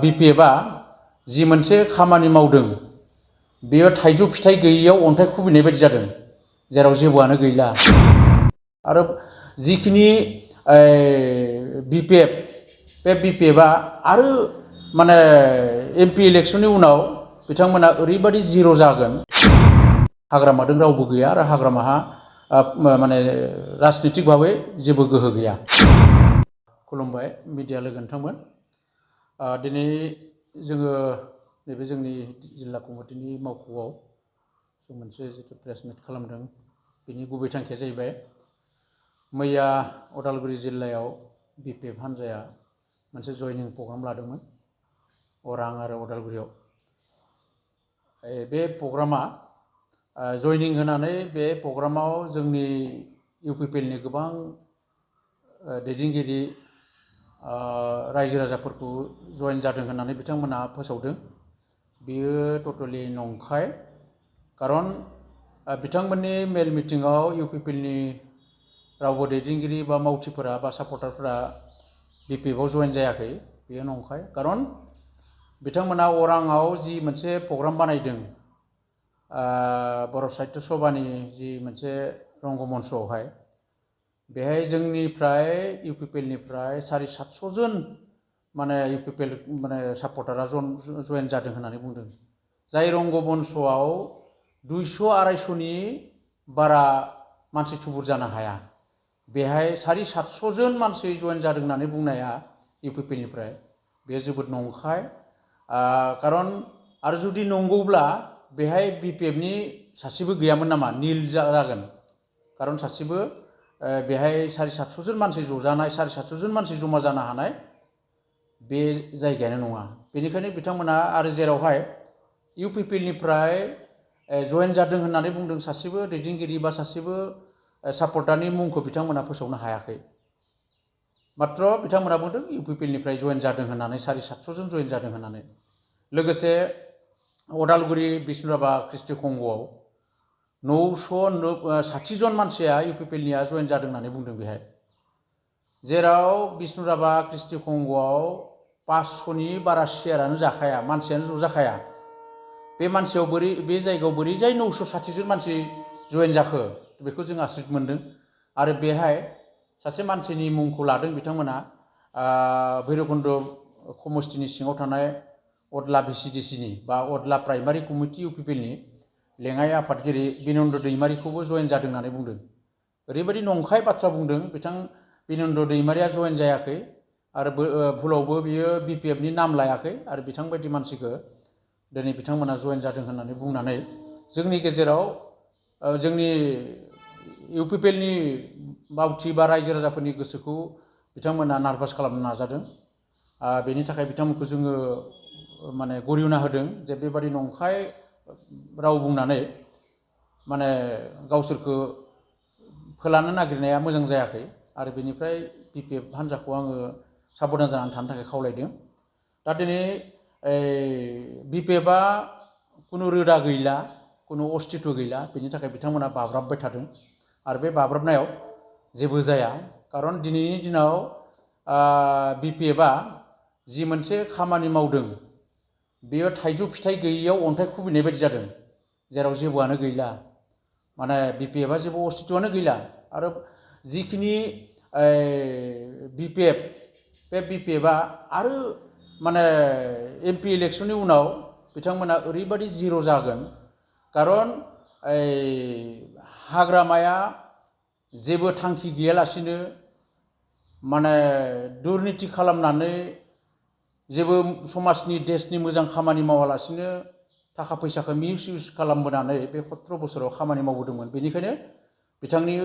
बिपिएफआ जि मोनसे खामानि मावदों बेयो थाइजौ फिथाइ गैयैयाव अन्थाइ खुबैनाय बायदि जादों, जेराव जेबोआनो गैला। आरो जिखिनि बिपिएफ बे बिपिएफआ आरो माने एमपि इलेक्शननि उनाव बिथांमोना ओरैबायदि जिर' जागोन, हाग्रामादों रावबो गैया आरो हाग्रामाहा माने राजनितिक भाबै जेबो गोहो गैया। खुलुमबाय मिडिया लोगो नोंथांमोन। दिनै जोङो नैबे जोंनि जिल्ला कमिटिनि मावख'आव जों मोनसे जिथु प्रेस मिट खालामदों, बिनि गुबै थांखिया जाहैबाय मैया उदालगुरि जिल्लायाव बिपिएफ हान्जाया मोनसे जयनिं प्रग्राम लादोंमोन अरां आरो उदालगुरियाव। बे प्रग्रामा जयनिं होनानै बे प्रग्रामाव जोंनि इउपिपिएलनि गोबां दैदेनगिरि रायजो राजाफोरखौ जयेन जादों होननानै बिथांमोना फोसावदों। बेयो टटेलि नंखाय। खारन बिथांमोननि मेल मिटिङाव इउपिपिएलनि रावबो दैदेनगिरि बा मावथिफोरा बा सापर्टारफोरा बिपिएफआव जयेन जायाखै, बेयो नंखाय। खारन बिथांमोना अराङाव जि मोनसे प्रग्राम बानायदों, बर' साहित्य सभानि जि मोनसे रंगमन्चआवहाय, बेहाय जोंनिफ्राय इउपिपिएलनिफ्राय 750 जन माने इउपिपिएल माने सापर्टारा जयेन जादों होननानै बुंदों। जाय रंगमन्चआव 200-250नि बारा मानसि थुबुर जानो हाया, बेहाय 750 जन मानसि जयेन जादों होननानै बुंनाया इउपिपिएलनिफ्राय बेयो जोबोद नंखाय। खारन आरो जुदि नंगौब्ला बेहाय बिपिएफनि सासेबो गैयामोन नामा? निल जागोन। खारन सासेबो बेहाय 750 जन मानसि ज'जानाय, 750 जन मानसि जमा जानो हानाय बे जायगायानो नङा। बेनिखायनो बिथांमोना आरो जेरावहाय इउपिपिएलनिफ्राय जयेन जादों होननानै बुंदों, सासेबो दैदेनगिरि बा सासेबो सापर्टारनि मुंखौ बिथांमोना फोसावनो हायाखै। मात्र बिथांमोना बुंदों इउपिपिएलनिफ्राय जयेन जादों होननानै, 750 जन जयेन जादों होननानै। लोगोसे उदालगुरि बिष्णुराभा कृष्टि कंगआव 960 जन मानसिया इउपिपिएलनिया जयेन जादों होननानै बुंदों बेहाय। जेराव बिष्णुराभा कृष्टि कंगआव 500नि बारा सियारानो जाखाया, मानसियानो ज'जाखाया। बे मानसियाव बे जायगायाव बोरैजाय 960 जन मानसि जयेन जाखो, बेखौ जों आसरित मोनदों। आरो बेहाय सासे मानसिनि मुंखौ लादों बिथांमोना भैरबकुन्द समस्तिनि सिङाव थानाय अदला भिसिडिसिनि बा अदला प्राइमारि कमिटि इउपिपिएलनि लेङाइ आफादगिरि बिनन्द दैमारिखौबो जयेन जादों होननानै बुंदों। ओरैबायदि नंखाय बाथ्रा बुंदों, बिथां बिनन्द दैमारिया जयेन जायाखै आरो भुलावबो बियो बिपिएफनि नाम लायाखै। आरो बिथांबायदि मानसिखौ दिनै बिथांमोना जयेन जादों होननानै बुंनानै जोंनि गेजेराव जोंनि इउपिपिएलनि मावथि बा रायजो राजाफोरनि गोसोखौ बिथांमोना नार्भास खालामनो नाजादों। बेनि थाखाय बिथांमोनखौ जोङो माने गरियना होदों जे बेबादि नंखाय राव बुंनानै माने गावसोरखौ फोलानो नागिरनाया मोजां जायाखै। आरो बेनिफ्राय बिपिएफ हान्जाखौ आङो साबधान जानानै थानो थाखाय खावलायदों। दा दिनै बिपिएफआ खुनु रोदा गैला, खुनु अस्तित्व गैला, बेनि थाखाय बिथांमोना बाब्राबबाय थादों। आरो बे बाब्राबनायाव जेबो जाया। खारन दिनैनि दिनाव बिपिएफआ जि मोनसे खामानि मावदों बेयो थाइजौ फिथाइ गैयैयाव अन्थाइ खुबैनाय बायदि जादों, जेराव जेबोआनो गैला। माने बिपिएफआ जेबो अस्तित्वआनो गैला। आरो जिखिनि बिपिएफ, बे बिपिएफआ आरो माने एमपि इलेक्शननि उनाव बिथांमोना ओरैबायदि जिर' जागोन। खारन हाग्रामाया जेबो थांखि गैयालासिनो माने दुर्निति खालामनानै जेबो समाजनि देशनि मोजां खामानि मावालासिनो थाखा फैसाखौ मिसइउज खालामबोनानै बे 17 बोसोराव खामानि मावबोदोंमोन। बेनिखायनो बिथांनि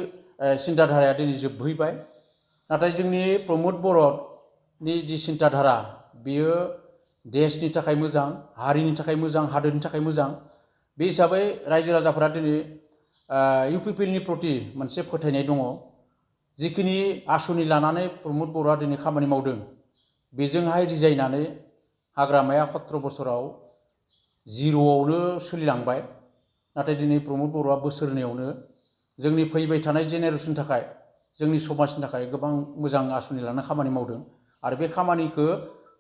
सिन्ताधाराया दिनै जोबहैबाय। नाथाय जोंनि प्रमद बर'नि जि सिन्ताधारा, बेयो देशनि थाखाय मोजां, हारिनि थाखाय मोजां, हादोरनि थाखाय मोजां। बे हिसाबै रायजो राजाफोरा दिनै इउपिपिएलनि प्रति मोनसे फोथायनाय दङ। जिखिनि आसनि लानानै प्रमद बर'आ दिनै खामानि मावदों, बेजोंहाय रिजायनानै हाग्रामाया 17 बोसोराव जिर'आवनो सोलिलांबाय। नाथाय दिनै प्रमद बर'आ बोसोरनैयावनो जोंनि फैबाय थानाय जेनेरेसननि थाखाय, जोंनि समाजनि थाखाय गोबां मोजां आसनि लानानै खामानि मावदों। आरो बे खामानिखौ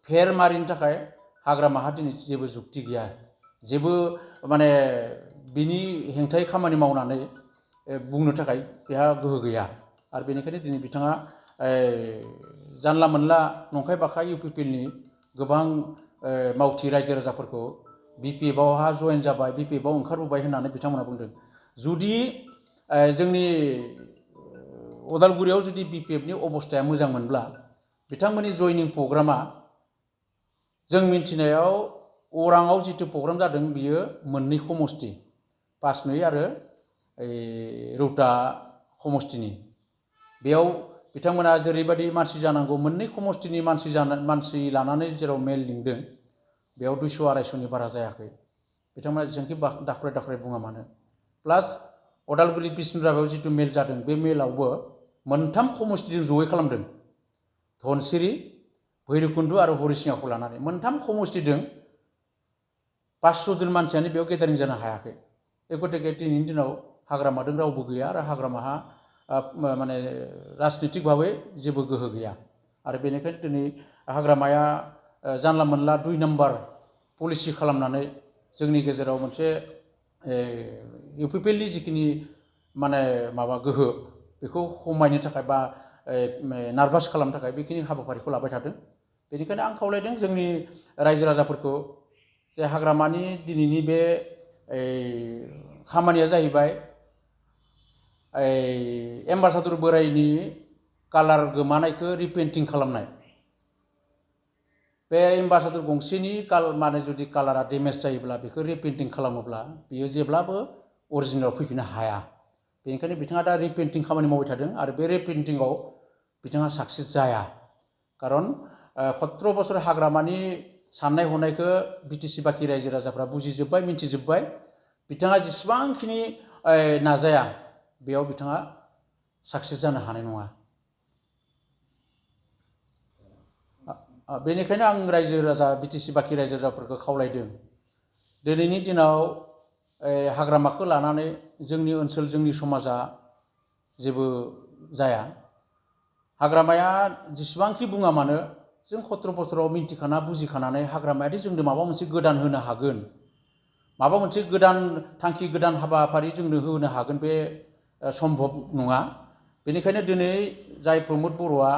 फेर मारिनो थाखाय हाग्रामाहा दिनै जेबो जुक्ति गैया जेबो माने बिनि हेंथायै खामानि मावनानै बुंनो थाखाय बेहा गोहो गैया आरो बेनिखायनो दिनै बिथाङा जानला मोनला नंखाय बाखाय इउपिपिएलनि गोबां मावथि रायजो राजाफोरखौ बिपिएफआवहा जयेन जाबाय बिपिएफआव ओंखारबोबाय होननानै बिथांमोना बुंदों जुदि जोंनि अदालगुरियाव जुदि बिपिएफनि अबस्थाया मोजांमोनब्ला बिथांमोननि जयनिं प्रग्रामा जों मिन्थिनायाव अराङाव जितु प्रग्राम जादों बियो मोननै समष्टि पासनৈ आरो रौता समष्टिनि बेयाव बिथांमोना जेरैबायदि मानसि जानांगौ मोननै समष्टिनि मानसि लानानै जेराव मेल लिंदों बेयाव 200-250नि बारा जायाखै बिथांमोना जेसेबांखि दाख्राय बुङा मानो प्लास अदालगुरि बिष्णुराभायाव जितु मेल जादों बे मेलावबो मोनथाम समष्टिजों जयै खालामदों धनसिरि भैरबकुन्द आरो हरिसिङाखौ लानानै मोनथाम समष्टिजों 500 जन मानसियानो बेयाव गेदारिं जानो हायाखै गतिके दिनैनि दिनाव हाग्रामादों रावबो गैया आरो हाग्रामाहा माने राजनितिक भाबै जेबो गोहो गैया आरो बेनिखायनो दिनै हाग्रामाया जानला मोनला 2 नाम्बार पलिसि खालामनानै जोंनि गेजेराव मोनसे इउपिपिएलनि जिखिनि माने माबा गोहो बेखौ खमायनो थाखाय बा नार्भास खालामनो थाखाय बेखिनि हाबाफारिखौ लाबाय थादों बेनिखायनो आं खावलायदों जोंनि रायजो राजाफोरखौ जे हाग्रामानि दिनैनि बे खामानिया जाहैबाय एम्बासादर बोराइनि कालार गोमानायखौ रिपेन्टिं खालामनाय बे एम्बासादर गंसेनि माने जुदि कालारा डेमेज जायोब्ला बेखौ रिपेन्टिं खालामोब्ला बियो जेब्लाबो अरिजिनेलाव फैफिननो हाया बेनिखायनो बिथाङा दा रिपेन्टिं खामानि मावबाय थादों आरो बे रिपेन्टिंआव बिथाङा साक्सेस जाया खारन 17 बोसोर हाग्रामानि साननाय हनायखौ बिटिसि बाखि रायजो राजाफ्रा बुजिजोब्बाय मिन्थिजोब्बाय बिथाङा जेसेबांखिनि नाजाया बेयाव बिथाङा साक्सेस जानो हानाय नङा बेनिखायनो आं रायजो राजा बिटिसि बाखि रायजो राजाफोरखौ खावलायदों दिनैनि दिनाव हाग्रामाखौ लानानै जोंनि ओनसोल जोंनि समाजा जेबो जाया हाग्रामाया जेसेबांखि बुङा मानो जों 17 बोसोराव मिन्थिखाना बुजिखानानै हाग्रामायादि जोंनो माबा मोनसे गोदान होनो हागोन माबा मोनसे गोदान थांखि गोदान हाबाफारि जोंनो होनो हागोन बे सम्भब नङा बेनिखायनो दिनै जाय प्रमद बर'आ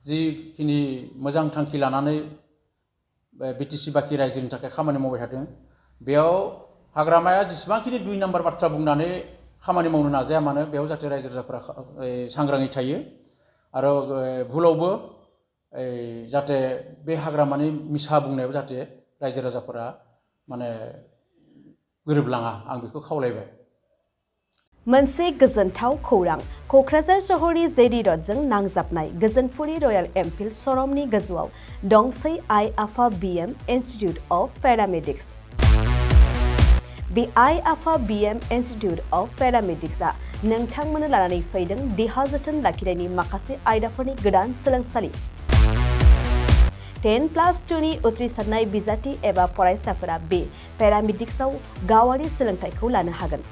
जिखिनि मोजां थांखि लानानै बिटिसि बाखि रायजोनि थाखाय खामानि मावबाय थादों बेयाव हाग्रामाया जेसेबांखिनि 2 नाम्बार बाथ्रा बुंनानै खामानि मावनो नाजाया मानो बेयाव जाहाथे रायजो राजाफोरा सांग्राङै थायो आरो भुलावबो जाहाथे बे हाग्रामानि मिसा बुंनायाव जाहाथे रायजो राजाफोरा माने गोरोबलाङा आं बेखौ खावलायबाय मोनसे गोजोनथाव खौरां क'क्राझार सहरनि जेडि रडजों नांजाबनाय गोजोनपुरि रयेल एनफिल्ड श'रुमनि गोजौआव दंसै आइ आफा बिएम इन्स्टिट्युट अफ पेरामेडिक्स बे आइ आफा बिएम इन्स्टिट्युट अफ पेरामेडिक्सआ नोंथांमोननो लानानै फैदों देहा जोथोन लाखिनायनि माखासे आयदाफोरनि गोदान सोलोंसालि 10+2नि उथ्रिसारनाय बिजाथि एबा फरायसाफोरा बे पेरामेडिक्सआव गावारि सोलोंथाइखौ लानो हागोन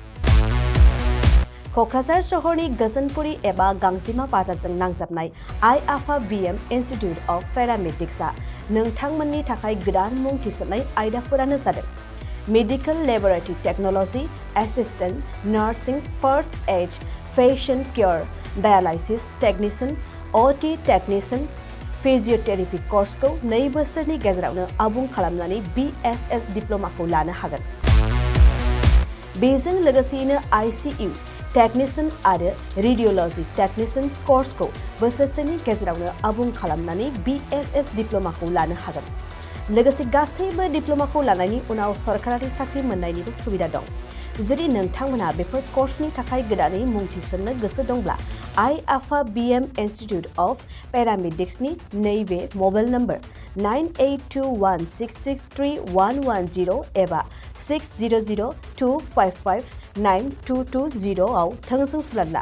क'क्राझार सहरनि गोजोनपुरि एबा गांजिमा बाजारजों नांजाबनाय आइ आफा बिएम इन्स्टिट्युट अफ पेरामेडिक्सआ नोंथांमोननि थाखाय गोदान मुं थिसननाय आयदाफोरानो जादों medical laboratory technology assistant nursing first aid patient care dialysis technician अटि टेक्निशियन फिजियोथेरापि कर्सखौ 2 बोसोरनि गेजेरावनो आबुं खालामनानै BSS डिप्ल'माखौ लानो हागोन बेजों लोगोसेयैनो ICU टेक्निशियन आरो रेडियोलॉजी टेक्निशियन कर्सखौ बोसोरसेनि गेजेरावनो आबुं खालामनानै BSS डिप्ल'माखौ लानो हागोन लोगोसे गासैबो डिप्ल'माखौ लानायनि उनाव सरकारि साख्रि मोननायनिबो सुबिदा दं जुदि नोंथांमोना बेफोर कर्सनि थाखाय गोदानै मुं थिसननो गोसो दंब्ला आइ आफा बिएम इन्स्टिट्युट अफ पेरामेडिक्सनि नैबे मबाइल नम्बर 9821663110 एबा 6002559220 आव थोंजों सुलाद ला